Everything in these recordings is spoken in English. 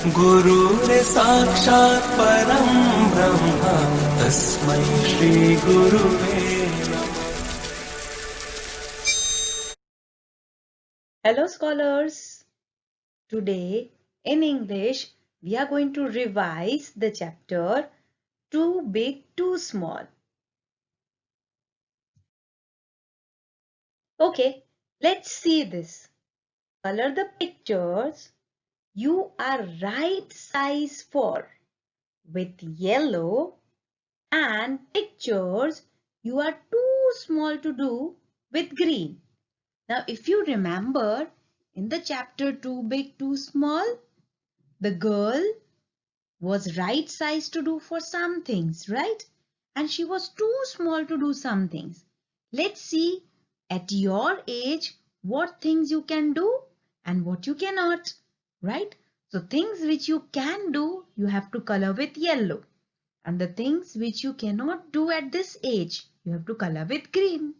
गुरुर् साक्षात् परं ब्रह्म तस्मै श्री गुरुवे नमः। Hello scholars, today in English we are going to revise the chapter Too Big Too Small. Okay, let's see this. Color the pictures you are right size for with yellow and pictures you are too small to do with green. Now if you remember in the chapter Too Big Too Small, the girl was right size to do for some things, right? And she was too small to do some things. Let's see at your age what things you can do and what you cannot, right? So things which you can do, you have to color with yellow. And the things which you cannot do at this age, you have to color with green.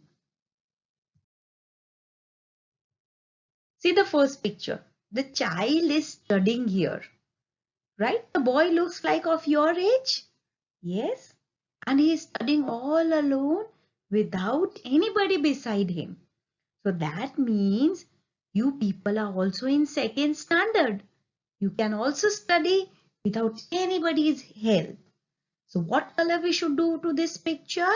See the first picture. The child is studying here, right? The boy looks like of your age. Yes, and he is studying all alone without anybody beside him. So that means you people are also in second standard. You can also study without anybody's help. So what color we should do to this picture?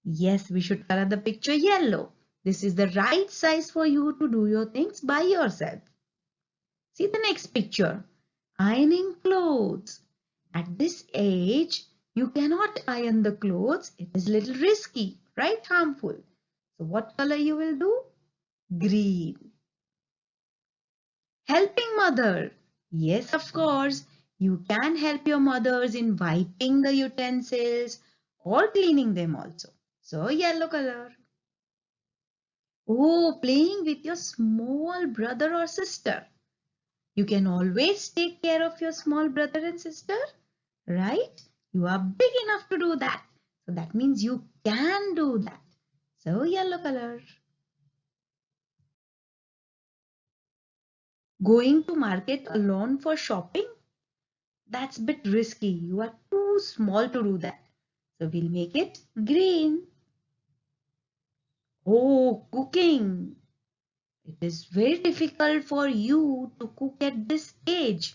Yes, we should color the picture yellow. This is the right size for you to do your things by yourself. See the next picture. Ironing clothes. At this age, you cannot iron the clothes. It is little risky, right? Harmful. So what color you will do? Green. Helping mother. Yes, of course. You can help your mothers in wiping the utensils or cleaning them also. So yellow color. Oh, playing with your small brother or sister. You can always take care of your small brother and sister, right? You are big enough to do that. So that means you can do that. So yellow color. Going to market alone for shopping? That's a bit risky. You are too small to do that. So we'll make it green. Oh, cooking. It is very difficult for you to cook at this age.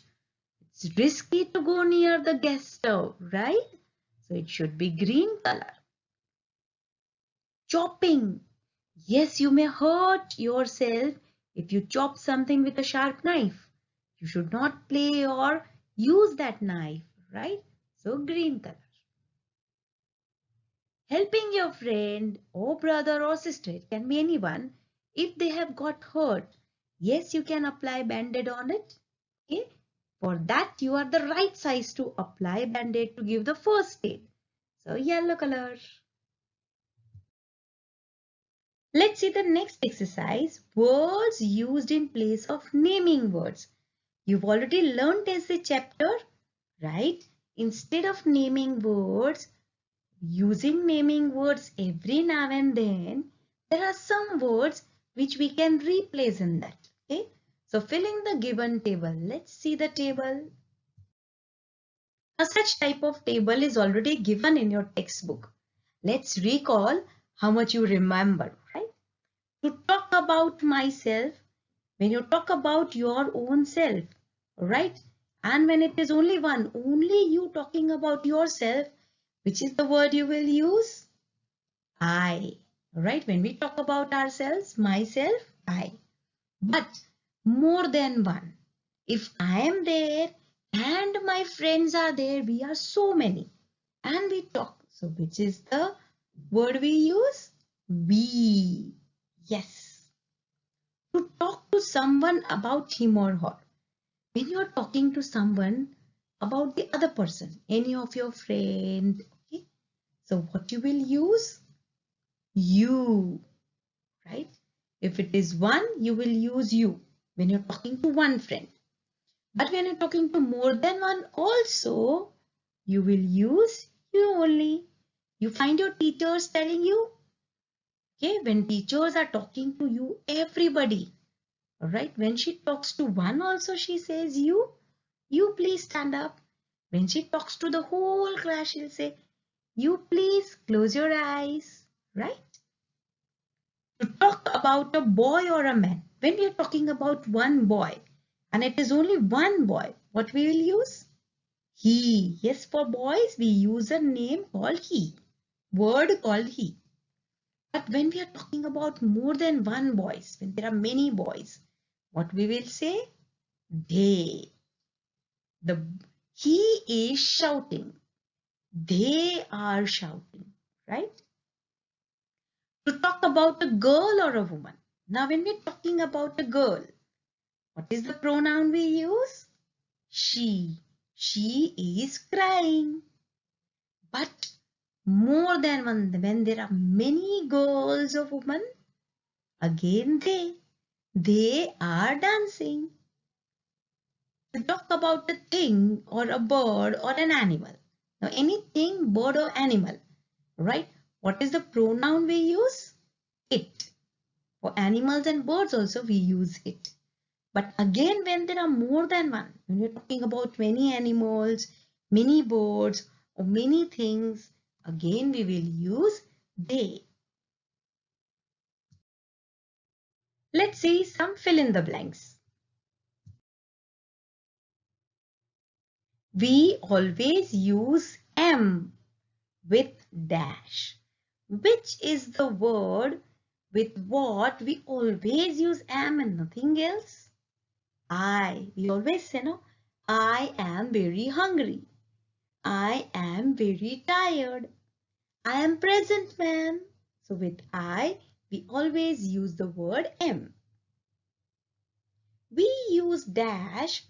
It's risky to go near the gas stove, right? So it should be green color. Chopping. Yes, you may hurt yourself if you chop something with a sharp knife. You should not play or use that knife, right? So green color. Helping your friend or brother or sister, it can be anyone, if they have got hurt. Yes, you can apply band-aid on it. Okay. For that, you are the right size to apply band-aid to give the first aid. So yellow color. Let's see the next exercise, words used in place of naming words. You've already learned as a chapter, right? Instead of naming words, using naming words every now and then, there are some words which we can replace in that. Okay? So fill in the given table. Let's see the table. A such type of table is already given in your textbook. Let's recall how much you remember, right? To talk about myself, when you talk about your own self, right? And when it is only one, only you talking about yourself, which is the word you will use? I, right? When we talk about ourselves, myself, I. But more than one. If I am there and my friends are there, we are so many and we talk. So which is the word we use? We. Yes. To talk to someone about him or her. When you are talking to someone about the other person, any of your friend, okay? So what you will use? You, right? If it is one, you will use you when you're talking to one friend. But when you're talking to more than one also, you will use you only. You find your teachers telling you, okay, when teachers are talking to you, everybody, all right, when she talks to one also, she says you. you please stand up. When she talks to the whole class, she'll say, you please close your eyes, right? To talk about a boy or a man, when we are talking about one boy and it is only one boy, what we will use? He. Yes, for boys, we use a name called he, word called he. But when we are talking about more than one boys, when there are many boys, what we will say? They. He is shouting. They are shouting, right? To talk about a girl or a woman. Now, when we're talking about a girl, what is the pronoun we use? She. She is crying. But more than one, when there are many girls or women, again they are dancing. To talk about a thing or a bird or an animal. Now, anything, bird or animal, right? What is the pronoun we use? It. For animals and birds also we use it. But again, when there are more than one, when we're talking about many animals, many birds, or many things, again we will use they. Let's see some fill in the blanks. We always use am with dash. Which is the word with what we always use am and nothing else? I. We always say, no, I am very hungry. I am very tired. I am present, ma'am. So with I, we always use the word am. We use dash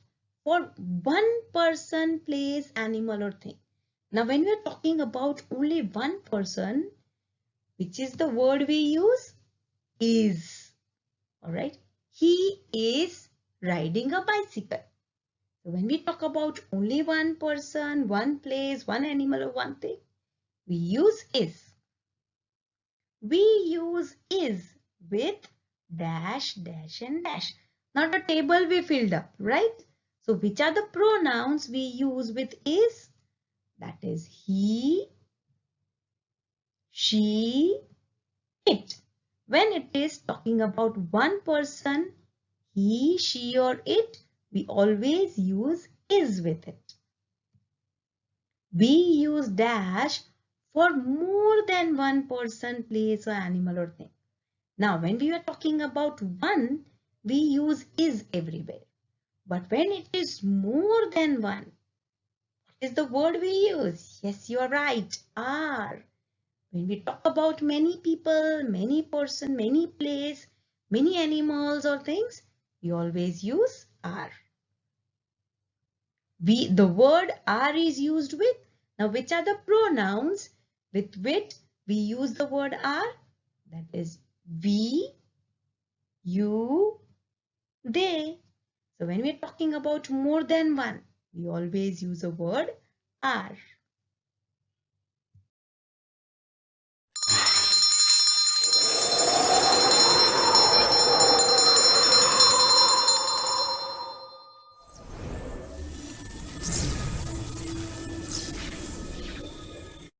for one person, place, animal or thing. Now when we are talking about only one person, which is the word we use? Is. Alright. He is riding a bicycle. So when we talk about only one person, one place, one animal or one thing, we use is. We use is with dash, dash and dash. Not a table we filled up, right? So which are the pronouns we use with is? That is he, she, it. When it is talking about one person, he, she or it, we always use is with it. We use dash for more than one person, place or animal or thing. Now when we are talking about one, we use is everywhere. But when it is more than one, what is the word we use? Yes, you are right, are. When we talk about many people, many person, many place, many animals or things, we always use are. The word are is used with. Now which are the pronouns with which we use the word are? That is we, you, they. So when we are talking about more than one, we always use a word are.